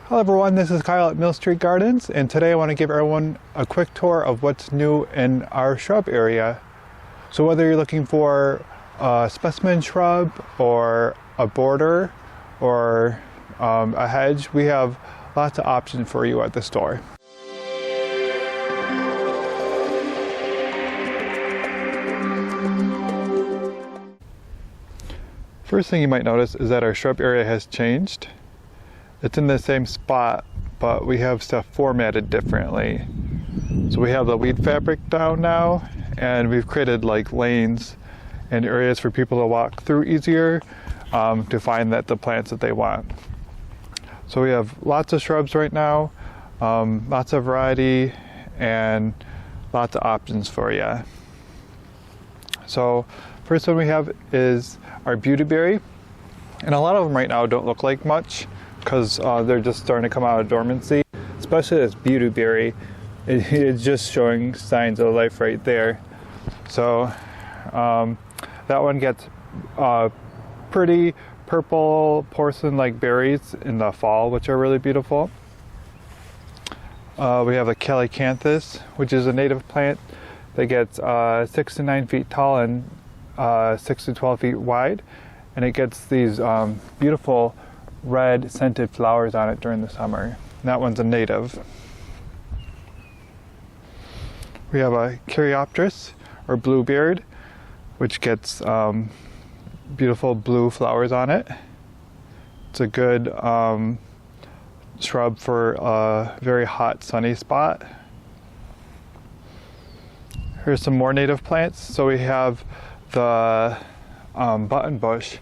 Hello everyone, this is Kyle at Mill Street Gardens, and today I want to give everyone a quick tour of what's new in our shrub area. So whether you're looking for a specimen shrub or a border or a hedge, we have lots of options for you at the store. First thing you might notice is that our shrub area has changed. It's in the same spot, but we have stuff formatted differently. So we have the weed fabric down now, and we've created like lanes and areas for people to walk through easier to find the plants that they want. So we have lots of shrubs right now, lots of variety, and lots of options for you. So first one we have is our beautyberry, and a lot of them right now don't look like much because they're just starting to come out of dormancy. Especially this beautyberry, it's just showing signs of life right there. So that one gets pretty purple porcelain-like berries in the fall, which are really beautiful. We have the calycanthus, which is a native plant that gets 6 to 9 feet tall and 6 to 12 feet wide, and it gets these beautiful red scented flowers on it during the summer. And that one's a native. We have a Caryopteris, or bluebeard, which gets beautiful blue flowers on it. It's a good shrub for a very hot sunny spot. Here's some more native plants. So we have the button bush.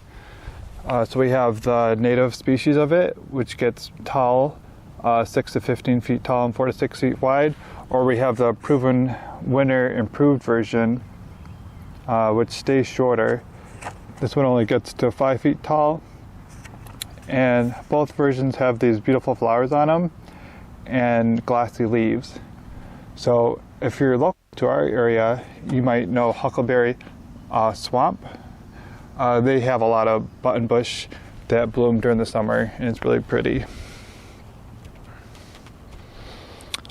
So we have the native species of it, which gets tall, 6 to 15 feet tall and 4 to 6 feet wide. Or we have the proven winter improved version, which stays shorter. This one only gets to 5 feet tall. And both versions have these beautiful flowers on them and glassy leaves. So if you're local to our area, you might know Huckleberry Swamp. They have a lot of button bush that bloom during the summer, and it's really pretty.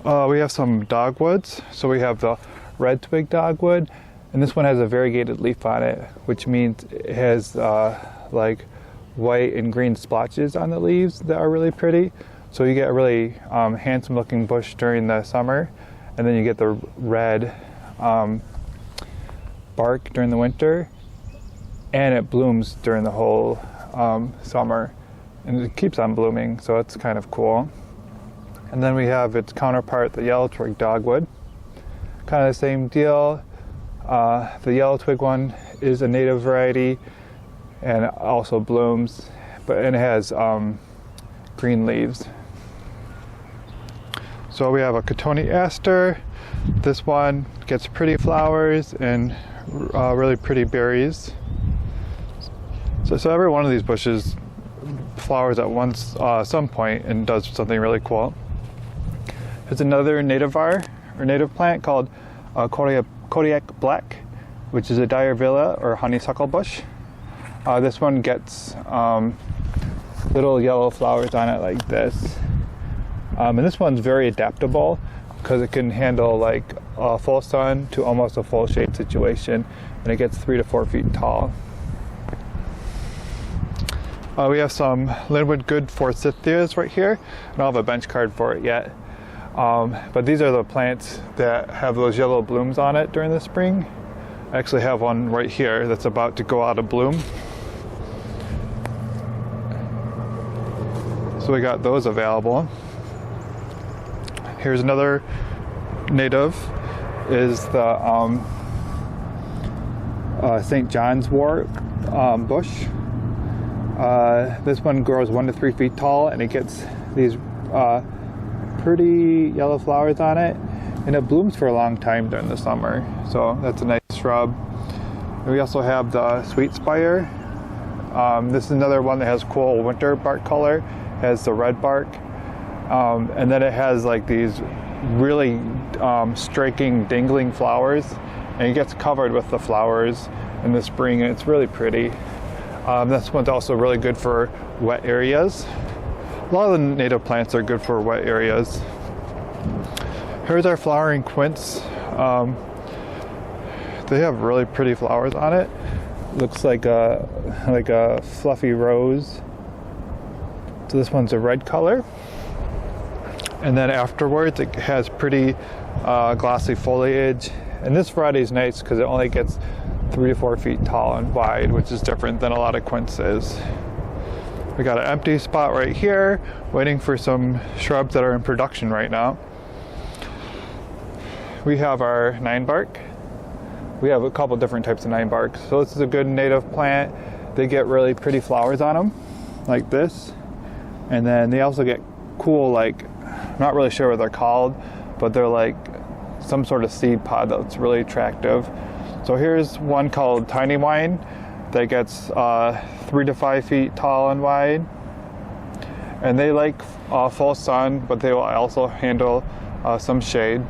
We have some dogwoods. So we have the red twig dogwood, and this one has a variegated leaf on it, which means it has like white and green splotches on the leaves that are really pretty. So you get a really handsome looking bush during the summer, and then you get the red bark during the winter. And it blooms during the whole summer, and it keeps on blooming, so it's kind of cool. And then we have its counterpart, the yellow twig dogwood. Kind of the same deal. The yellow twig one is a native variety and it also blooms, and it has green leaves. So we have a cotoneaster. This one gets pretty flowers and really pretty berries. So every one of these bushes flowers at some point and does something really cool. There's another nativar, or native plant called Kodiak Black, which is a Diarvilla or honeysuckle bush. This one gets little yellow flowers on it like this. And this one's very adaptable because it can handle like a full sun to almost a full shade situation, and it gets 3 to 4 feet tall. We have some Linwood Good Forsythias right here. I don't have a bench card for it yet. But these are the plants that have those yellow blooms on it during the spring. I actually have one right here that's about to go out of bloom. So we got those available. Here's another native, is the St. John's wort bush. This one grows 1 to 3 feet tall, and it gets these pretty yellow flowers on it, and it blooms for a long time during the summer. So that's a nice shrub. And we also have the sweet spire. This is another one that has cool winter bark color. It has the red bark, and then it has like these really striking dangling flowers, and it gets covered with the flowers in the spring, and it's really pretty. This one's also really good for wet areas. A lot of the native plants are good for wet areas. Here's our flowering quince. They have really pretty flowers on it. Looks like a fluffy rose. So this one's a red color. And then afterwards it has pretty glossy foliage. And this variety is nice because it only gets 3 to 4 feet tall and wide, which is different than a lot of quinces. We got an empty spot right here, waiting for some shrubs that are in production right now. We have our 9-bark. We have a couple different types of 9-bark. So this is a good native plant. They get really pretty flowers on them, like this. And then they also get cool, like, I'm not really sure what they're called, but they're like some sort of seed pod that's really attractive. So here's one called Tiny Wine that gets 3 to 5 feet tall and wide. And they like full sun, but they will also handle some shade.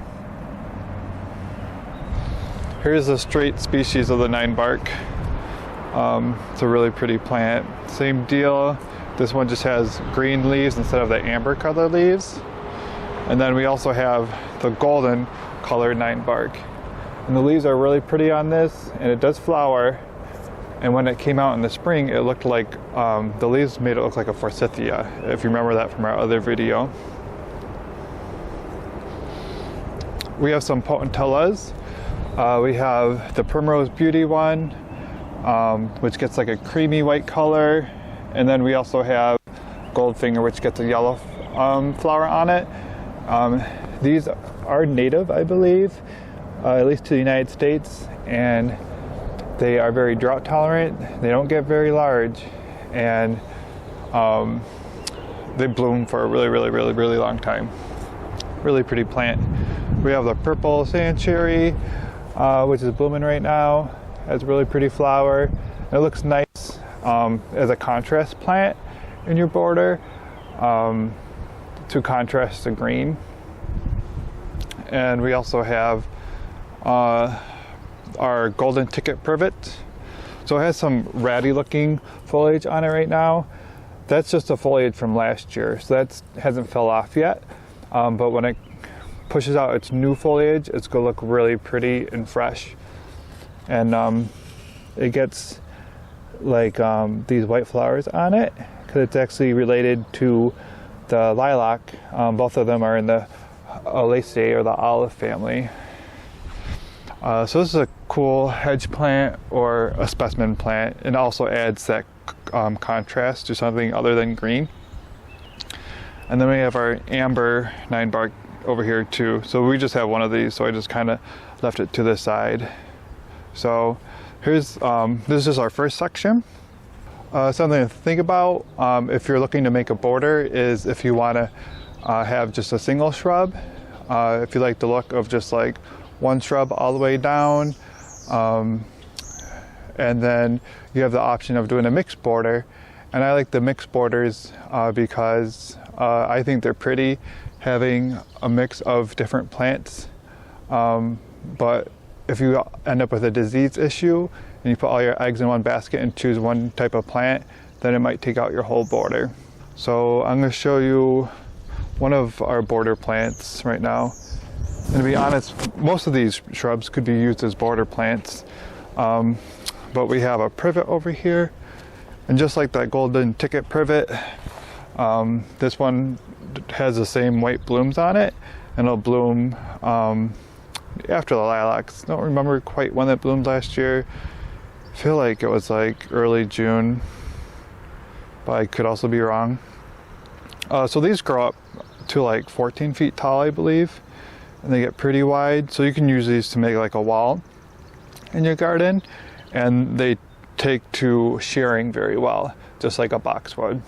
Here's a straight species of the 9-bark. It's a really pretty plant. Same deal. This one just has green leaves instead of the amber colored leaves. And then we also have the golden colored 9-bark. And the leaves are really pretty on this, and it does flower. And when it came out in the spring, it looked like, the leaves made it look like a forsythia, if you remember that from our other video. We have some potentillas. We have the Primrose Beauty one, which gets like a creamy white color. And then we also have Goldfinger, which gets a yellow flower on it. These are native, I believe, at least to the United States, and they are very drought tolerant. They don't get very large, and they bloom for a really long time. Really pretty plant. We have the purple sand cherry, which is blooming right now. Has a really pretty flower. It looks nice as a contrast plant in your border, to contrast the green. And we also have our golden ticket privet. So it has some ratty looking foliage on it right now. That's just the foliage from last year, so that hasn't fell off yet. But when it pushes out its new foliage, it's gonna look really pretty and fresh. And it gets like these white flowers on it because it's actually related to the lilac. Both of them are in the Olaceae or the olive family. So this is a cool hedge plant or a specimen plant, and also adds that contrast to something other than green. And then we have our amber 9-bark over here too. So we just have one of these, so I just kind of left it to the side. So here's this is our first section. Something to think about if you're looking to make a border is if you want to have just a single shrub. If you like the look of just like one shrub all the way down, and then you have the option of doing a mixed border. And I like the mixed borders because I think they're pretty, having a mix of different plants. But if you end up with a disease issue and you put all your eggs in one basket and choose one type of plant, then it might take out your whole border. So I'm going to show you one of our border plants right now. And to be honest, most of these shrubs could be used as border plants. But we have a privet over here. And just like that golden ticket privet, this one has the same white blooms on it, and it'll bloom after the lilacs. Don't remember quite when it bloomed last year. I feel like it was like early June, but I could also be wrong. So these grow up to like 14 feet tall, I believe, and they get pretty wide. So you can use these to make like a wall in your garden, and they take to shearing very well, just like a boxwood.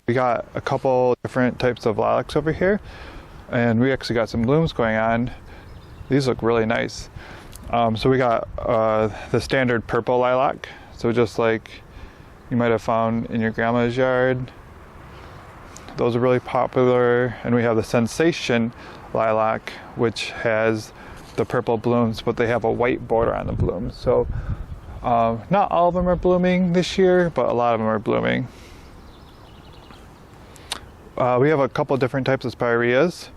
We got a couple different types of lilacs over here, and we actually got some blooms going on. These look really nice. So we got the standard purple lilac, so just like you might have found in your grandma's yard. Those are really popular. And we have the Sensation lilac, which has the purple blooms, but they have a white border on the blooms. So Not all of them are blooming this year, but a lot of them are blooming. We have a couple different types of spireas.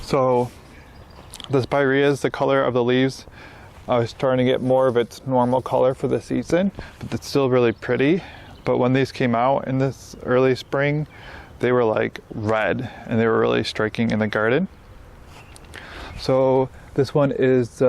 So the spireas, the color of the leaves is starting to get more of its normal color for the season, but it's still really pretty. But when these came out in this early spring, they were like red and they were really striking in the garden. So this one is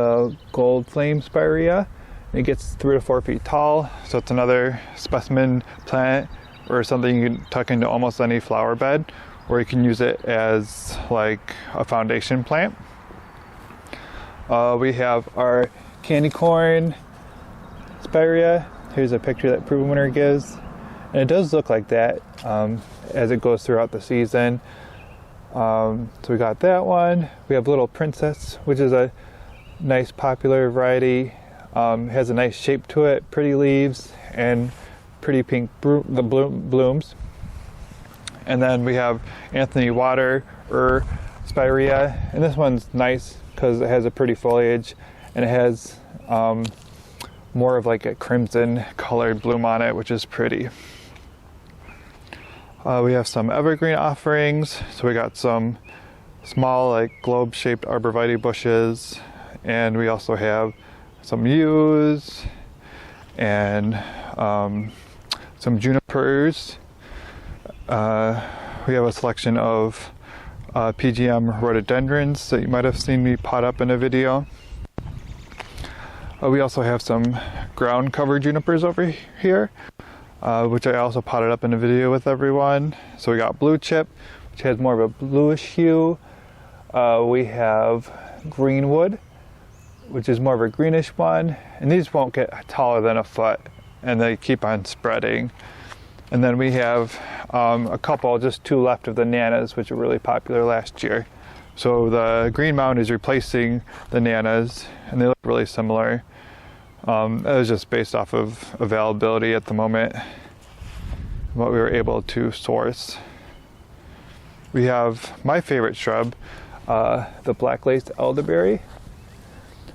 gold flame spirea. It gets 3 to 4 feet tall, so it's another specimen plant or something you can tuck into almost any flower bed, or you can use it as like a foundation plant. We have our candy corn spirea. Here's a picture that Proven Winner gives, and it does look like that as it goes throughout the season. So we got that one. We have Little Princess, which is a nice popular variety. Has a nice shape to it, pretty leaves, and pretty pink blooms. And then we have Anthony Water or spirea, and this one's nice because it has a pretty foliage and it has more of like a crimson colored bloom on it, which is pretty. We have some evergreen offerings. So we got some small like globe shaped arborvitae bushes, and we also have some yews and some junipers. We have a selection of PGM rhododendrons that you might have seen me pot up in a video. We also have some ground cover junipers over here, which I also potted up in a video with everyone. So we got blue chip, which has more of a bluish hue. We have greenwood, which is more of a greenish one, and these won't get taller than a foot, and they keep on spreading. And then we have a couple, just 2 left of the nanas, which were really popular last year. So the Green Mountain is replacing the nanas, and they look really similar. That was just based off of availability at the moment, what we were able to source. We have my favorite shrub, the black laced elderberry.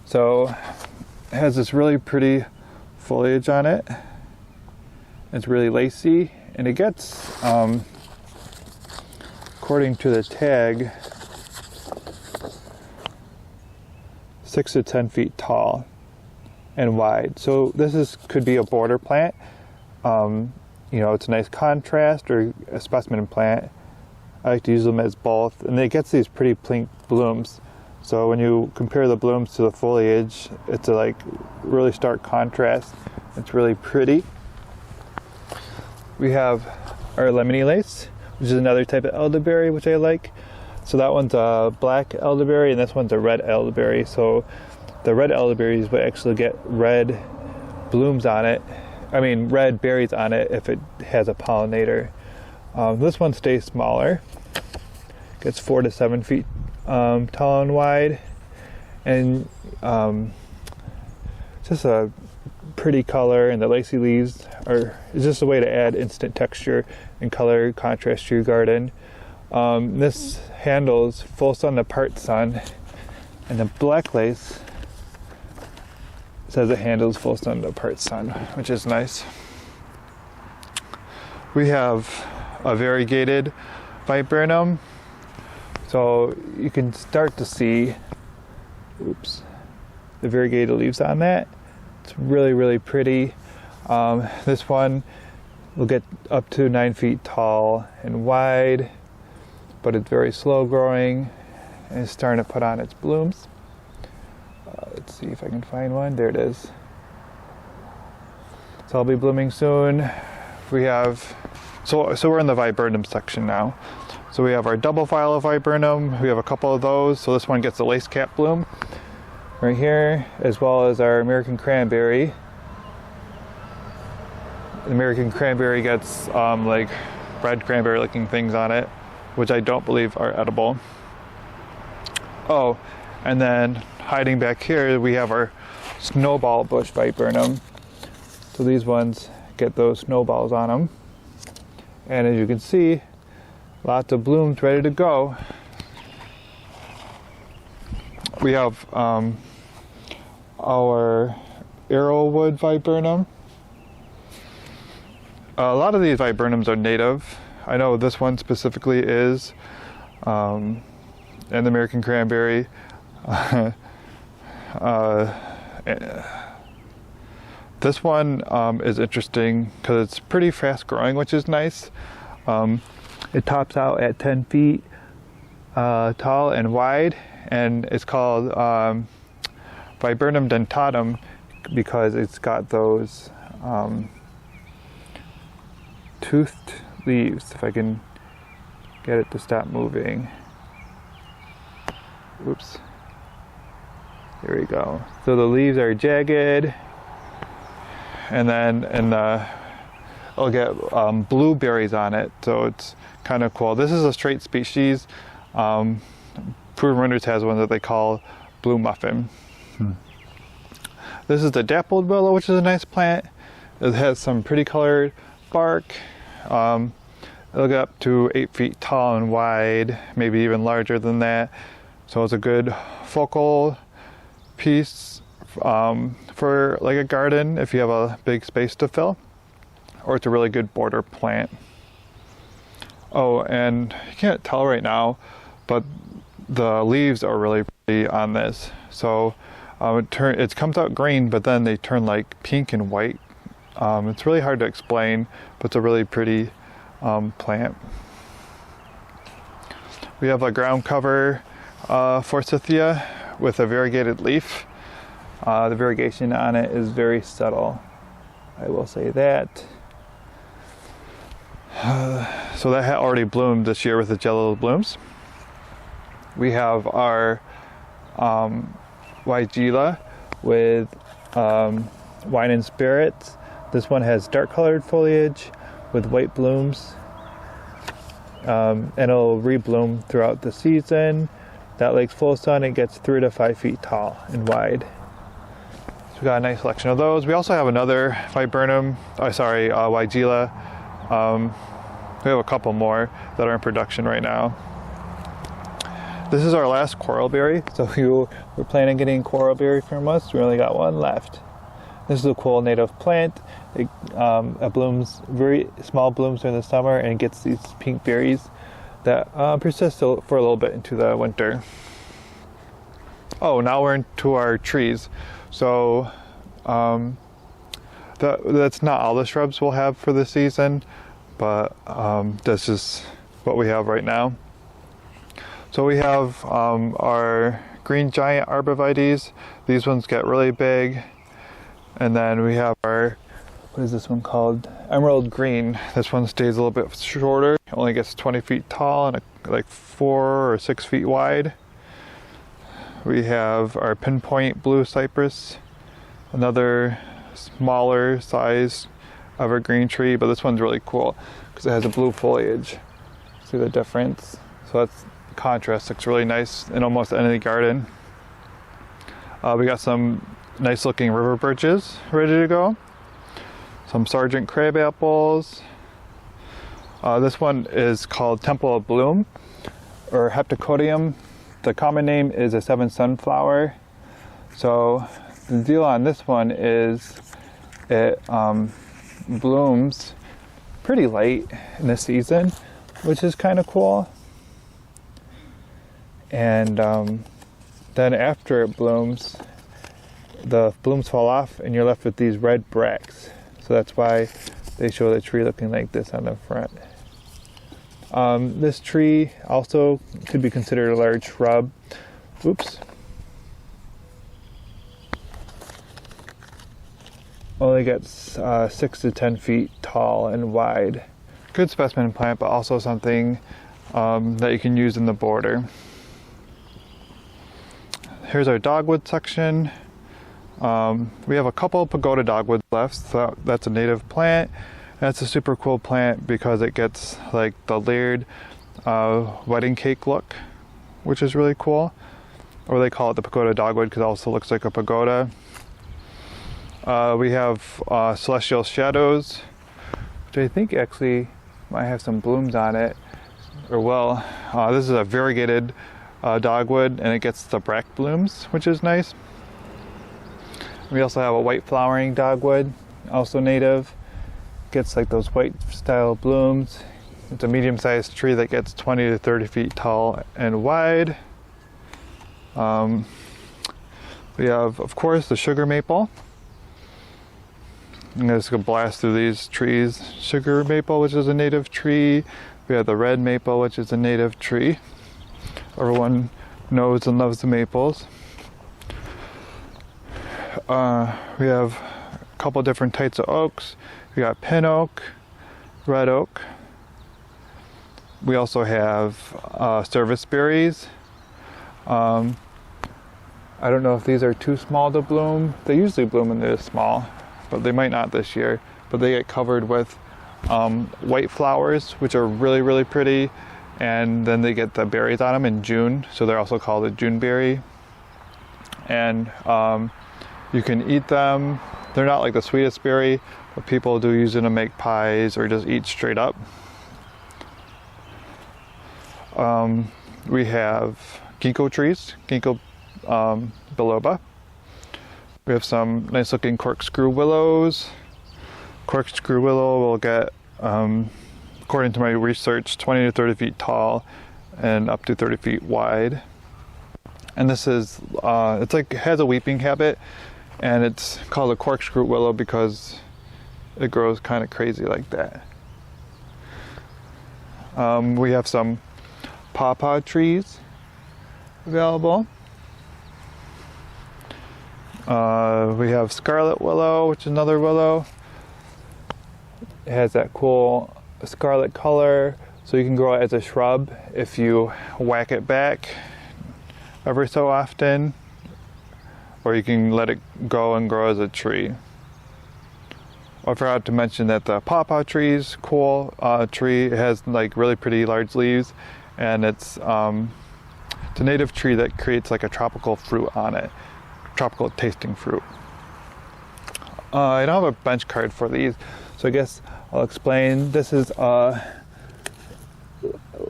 So it has this really pretty foliage on it. It's really lacy, and it gets, according to the tag, 6 to 10 feet tall and wide. So this could be a border plant. It's a nice contrast, or a specimen plant. I like to use them as both, and it gets these pretty pink blooms. So when you compare the blooms to the foliage, it's a like really stark contrast. It's really pretty. We have our lemony lace, which is another type of elderberry, which I like. So that one's a black elderberry, and this one's a red elderberry. So the red elderberries would actually get red blooms on it. Red berries on it if it has a pollinator. This one stays smaller. Gets 4 to 7 feet tall and wide, and just a pretty color, and the lacy leaves is just a way to add instant texture and color contrast to your garden. This handles full sun to part sun, and the black lace says it handles full sun to part sun, which is nice. We have a variegated viburnum, so you can start to see the variegated leaves on that. It's really, really pretty. This one will get up to 9 feet tall and wide, but it's very slow growing and it's starting to put on its blooms. Let's see if I can find one. There it is. So I'll be blooming soon. We have, so we're in the viburnum section now. So we have our double file of viburnum. We have a couple of those. So this one gets a lace cap bloom right here, as well as our American cranberry. The American cranberry gets like red cranberry looking things on it, which I don't believe are edible. Oh, and then hiding back here we have our snowball bush viburnum. So these ones get those snowballs on them, and as you can see, lots of blooms ready to go. We have our arrowwood viburnum. A lot of these viburnums are native. I know this one specifically is, and the American cranberry. This one is interesting because it's pretty fast growing, which is nice. It tops out at 10 feet tall and wide, and it's called Viburnum dentatum because it's got those toothed leaves. If I can get it to stop moving. Oops. There we go. So the leaves are jagged, and then it'll get blueberries on it. So it's kind of cool. This is a straight species. Proven Runners has one that they call blue muffin. This is the dappled willow, which is a nice plant. It has some pretty colored bark. It'll get up to 8 feet tall and wide, maybe even larger than that. So it's a good focal piece for like a garden if you have a big space to fill, or it's a really good border plant. Oh, and you can't tell right now, but the leaves are really pretty on this. So it comes out green, but then they turn like pink and white. It's really hard to explain, but it's a really pretty plant. We have a ground cover forsythia with a variegated leaf. The variegation on it is very subtle, I will say that. So that had already bloomed this year with its yellow blooms. We have our Hydrangea with wine and spirits. This one has dark colored foliage with white blooms, and it'll rebloom throughout the season. That lake's full of sun. It gets 3 to 5 feet tall and wide. So we got a nice selection of those. We also have another viburnum, Hydrangea. We have a couple more that are in production right now. This is our last coralberry. So if you were planning on getting coralberry from us, we only got one left. This is a cool native plant. It blooms, very small blooms during the summer, and gets these pink berries that persist for a little bit into the winter. Oh, now we're into our trees. So that's not all the shrubs we'll have for the season, but that's just what we have right now. So we have our green giant arborvitaes. These ones get really big. And then we have our, what is this one called? Emerald green. This one stays a little bit shorter. It only gets 20 feet tall and like 4 or 6 feet wide. We have our pinpoint blue cypress, another smaller size evergreen tree, but this one's really cool because it has a blue foliage. See the difference? So that's the contrast. Looks really nice in almost any garden. We got some nice looking river birches ready to go. Some Sergeant crab apples. This one is called Temple of Bloom, or Heptacodium. The common name is a 7 sunflower. So the deal on this one is it blooms pretty late in the season, which is kind of cool. And then after it blooms, the blooms fall off and you're left with these red bracts. So that's why they show the tree looking like this on the front. This tree also could be considered a large shrub. Oops. Only gets 6 to 10 feet tall and wide. Good specimen plant, but also something that you can use in the border. Here's our dogwood section. We have a couple pagoda dogwoods left, so that's a native plant. That's a super cool plant because it gets like the layered wedding cake look, which is really cool. Or they call it the pagoda dogwood because it also looks like a pagoda. We have celestial shadows, which I think actually might have some blooms on it. Or well, this is a variegated dogwood, and it gets the bract blooms, which is nice. We also have a white flowering dogwood, also native. Gets like those white style blooms. It's a medium-sized tree that gets 20 to 30 feet tall and wide. We have, of course, the sugar maple. I'm just gonna blast through these trees. Sugar maple, which is a native tree. We have the red maple, which is a native tree. Everyone knows and loves the maples. We have a couple different types of oaks. We got pin oak, red oak. We also have service berries. I don't know if these are too small to bloom. They usually bloom when they're small, but they might not this year. But they get covered with white flowers, which are really, really pretty. And then they get the berries on them in June, so they're also called a June berry. And you can eat them. They're not like the sweetest berry, but people do use them to make pies or just eat straight up. We have ginkgo trees, ginkgo biloba. We have some nice looking corkscrew willows. Corkscrew willow will get, according to my research, 20 to 30 feet tall and up to 30 feet wide. And this is, it's like, it has a weeping habit, and it's called a corkscrew willow because it grows kind of crazy like that. We have some pawpaw trees available. We have scarlet willow, which is another willow. It has that cool scarlet color, so you can grow it as a shrub if you whack it back every so often, or you can let it go and grow as a tree. I forgot to mention that the pawpaw tree is cool tree. It has like really pretty large leaves, and it's a native tree that creates like a tropical fruit on it, tropical tasting fruit. I don't have a bench card for these, so I guess I'll explain. This is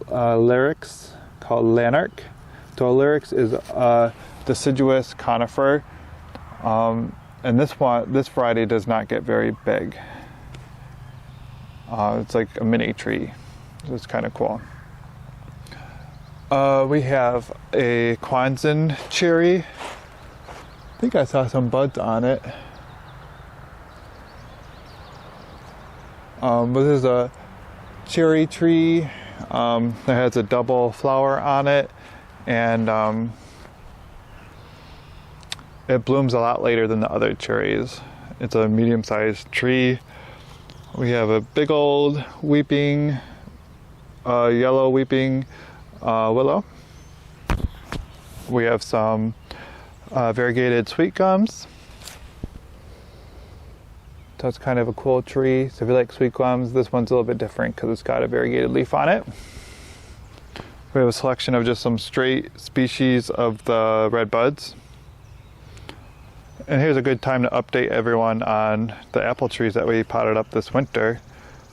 Lyrics called Lanark. So Lyrics is a deciduous conifer, and this variety does not get very big. It's like a mini tree, so it's kind of cool. We have a Kwanzaa cherry. I think I saw some buds on it. This is a cherry tree that has a double flower on it, and it blooms a lot later than the other cherries. It's a medium-sized tree. We have a big old weeping, yellow weeping willow. We have some variegated sweet gums. So it's kind of a cool tree. So if you like sweet gums, this one's a little bit different because it's got a variegated leaf on it. We have a selection of just some straight species of the red buds. And here's a good time to update everyone on the apple trees that we potted up this winter.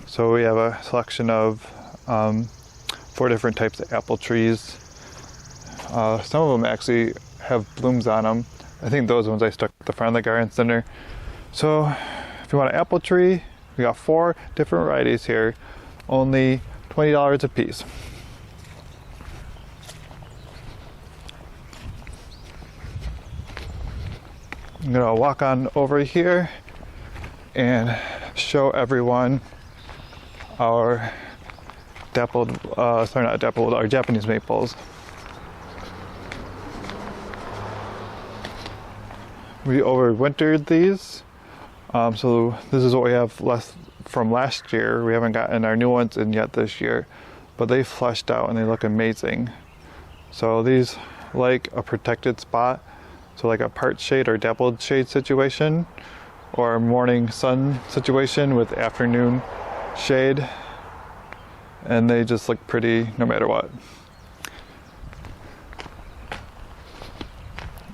So we have a selection of 4 different types of apple trees. Some of them actually have blooms on them. I think those ones I stuck at the front of the garden center. So if you want an apple tree, we got 4 different varieties here, only $20 a piece. I'm gonna walk on over here and show everyone our our Japanese maples. We overwintered these, so this is what we have left from last year. We haven't gotten our new ones in yet this year, but they fleshed out and they look amazing. So these like a protected spot, so like a part shade or dappled shade situation, or a morning sun situation with afternoon shade, and they just look pretty no matter what.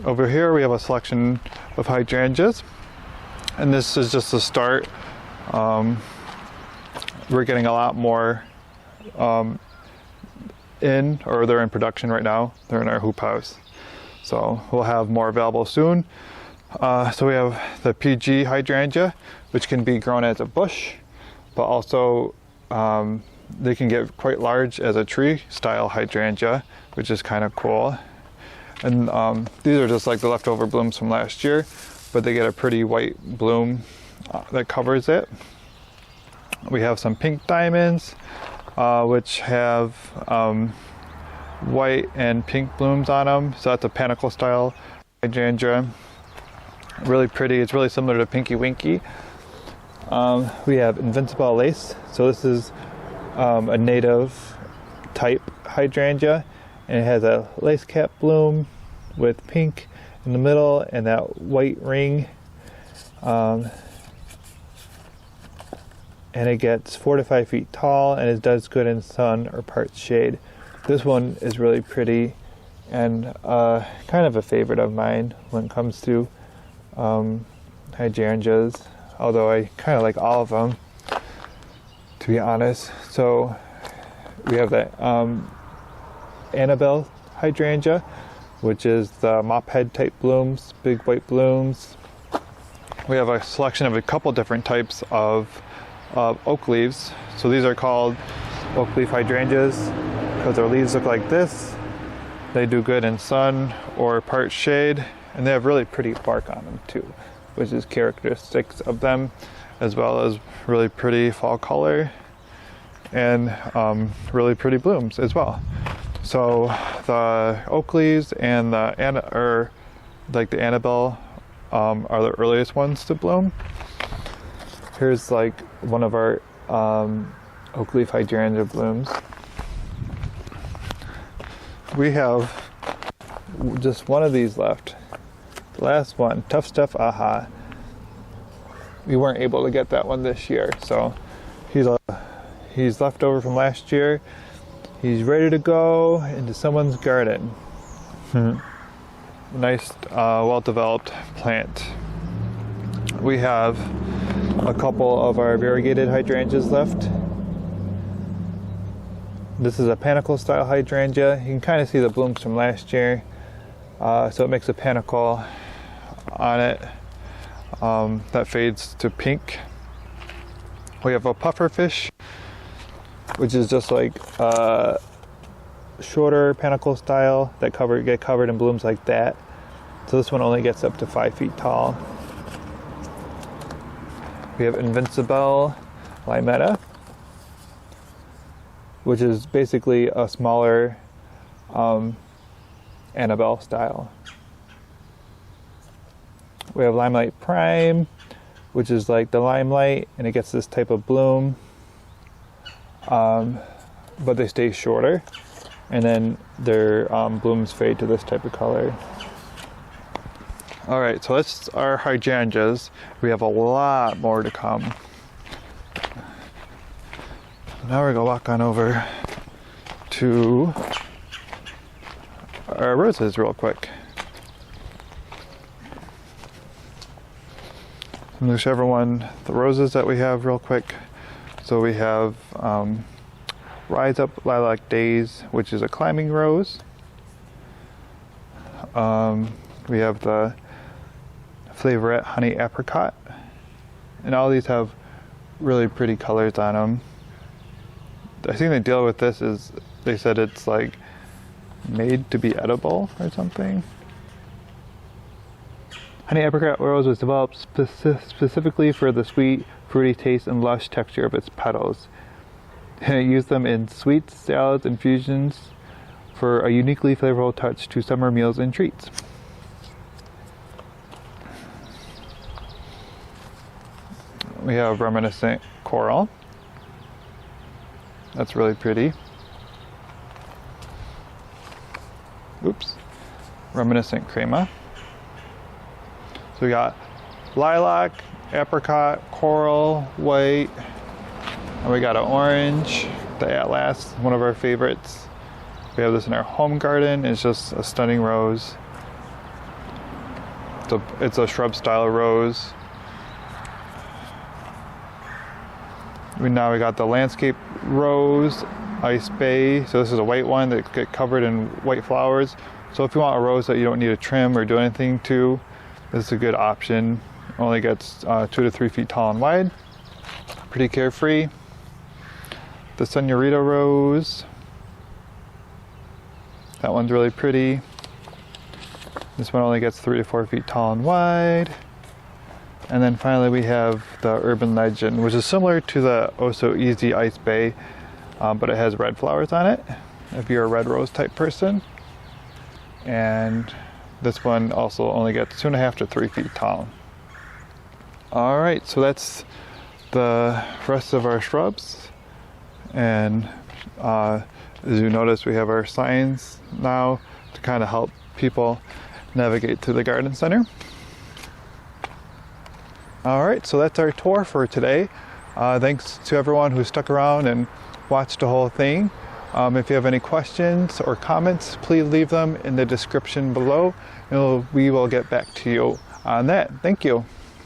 Over here we have a selection of hydrangeas, and this is just the start. We're getting a lot more they're in production right now. They're in our hoop house, so we'll have more available soon. So we have the PG hydrangea, which can be grown as a bush, but also they can get quite large as a tree style hydrangea, which is kind of cool. And these are just like the leftover blooms from last year, but they get a pretty white bloom that covers it. We have some pink diamonds, which have white and pink blooms on them. So that's a panicle style hydrangea. Really pretty. It's really similar to Pinky Winky. We have Invincible Lace. So this is a native type hydrangea, and it has a lace cap bloom with pink in the middle and that white ring. And it gets 4 to 5 feet tall, and it does good in sun or part shade. This one is really pretty and kind of a favorite of mine when it comes to hydrangeas, although I kind of like all of them, to be honest. So we have the Annabelle hydrangea, which is the mop head type blooms, big white blooms. We have a selection of a couple different types of oak leaves. So these are called oak leaf hydrangeas because their leaves look like this. They do good in sun or part shade, and they have really pretty bark on them too, which is characteristics of them, as well as really pretty fall color and really pretty blooms as well. So the oak leaves and the Annabelle are the earliest ones to bloom. Here's like one of our oak leaf hydrangea blooms. We have just one of these left. The last one, Tough Stuff Aha. We weren't able to get that one this year, so he's left over from last year. He's ready to go into someone's garden. Nice, well-developed plant. We have a couple of our variegated hydrangeas left. This is a panicle style hydrangea. You can kind of see the blooms from last year. So it makes a panicle on it that fades to pink. We have a pufferfish, which is just like shorter panicle style that get covered in blooms like that. So this one only gets up to 5 feet tall. We have Invincible Limetta, which is basically a smaller Annabelle style. We have Limelight Prime, which is like the limelight, and it gets this type of bloom, but they stay shorter, and then their blooms fade to this type of color. All right, so that's our hydrangeas. We have a lot more to come. Now we're gonna walk on over to our roses real quick. I'm gonna show everyone the roses that we have real quick. So we have Rise Up Lilac Days, which is a climbing rose. We have the Flavorette Honey Apricot, and all these have really pretty colors on them. I think the deal with this is they said it's like made to be edible or something. Honey Apricot Rose was developed specifically for the sweet, fruity taste and lush texture of its petals. And use them in sweets, salads, and fusions for a uniquely flavorful touch to summer meals and treats. We have Reminiscent Coral. That's really pretty. Oops. Reminiscent Crema. So we got lilac, apricot, coral, white, and we got an orange, the Atlas, one of our favorites. We have this in our home garden. It's just a stunning rose. It's a shrub style rose. Now we got the landscape rose, Ice Bay. So this is a white one that get covered in white flowers. So if you want a rose that you don't need to trim or do anything to, This is a good option. Only gets 2 to 3 feet tall and wide. Pretty carefree. The Senorita Rose. That one's really pretty. This one only gets 3 to 4 feet tall and wide. And then finally we have the Urban Legend, which is similar to the Oh So Easy Ice Bay, but it has red flowers on it, if you're a red rose type person. And this one also only gets 2.5 to 3 feet tall. All right, so that's the rest of our shrubs. And as you notice, we have our signs now to kind of help people navigate through the garden center. All right, so that's our tour for today. Thanks to everyone who stuck around and watched the whole thing. If you have any questions or comments, please leave them in the description below, and we will get back to you on that. Thank you.